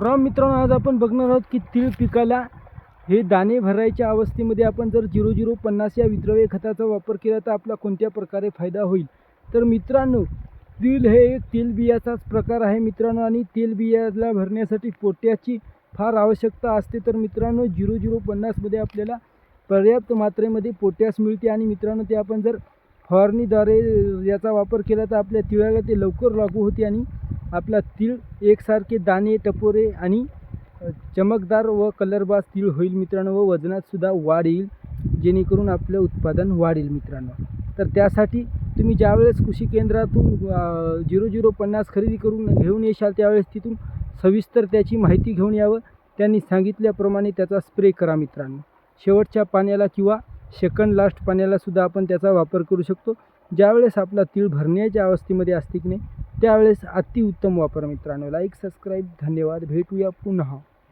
राम मित्रांनो, आज आपण बघणार आहोत की तीळ पिकाला हे दाणे भरायच्या अवस्थेमध्ये आपण जर 0050 या विद्रव्य खताचा वापर केला तर आपला कोणत्या प्रकारे फायदा होईल। तर मित्रांनो, तीळ हे एक तेलबियाचाच प्रकार आहे मित्रांनो, आणि तेलबियाला भरण्यासाठी पोट्याची फार आवश्यकता असते। तर मित्रांनो, 0050 मध्ये आपल्याला पर्याप्त मात्रेमध्ये पोटॅश मिळते आणि मित्रांनो, ते आपण जर फवारणीद्वारे याचा वापर केला तर आपल्या तिळाला ते लवकर लागू होते आणि आपला तीळ एकसारखे दाणे, टपोरे आणि चमकदार व कलरबाज तीळ होईल मित्रांनो, व वजनात सुद्धा वाढ येईल, जेणेकरून आपलं उत्पादन वाढेल मित्रांनो। तर त्यासाठी तुम्ही ज्यावेळेस कृषी केंद्रातून 0050 खरेदी करून घेऊन येशाल त्यावेळेस तिथून सविस्तर त्याची माहिती घेऊन यावं। त्यांनी सांगितल्याप्रमाणे त्याचा स्प्रे करा मित्रांनो। शेवटच्या पाण्याला किंवा सेकंड लास्ट पाण्याला सुद्धा आपण त्याचा वापर करू शकतो। ज्यावेळेस आपला तीळ भरण्याच्या अवस्थेमध्ये असते की नाही त्यावेळेस अतिउत्तम वापर मित्रांनो। लाईक, सबस्क्राईब, धन्यवाद। भेटूया पुन्हा।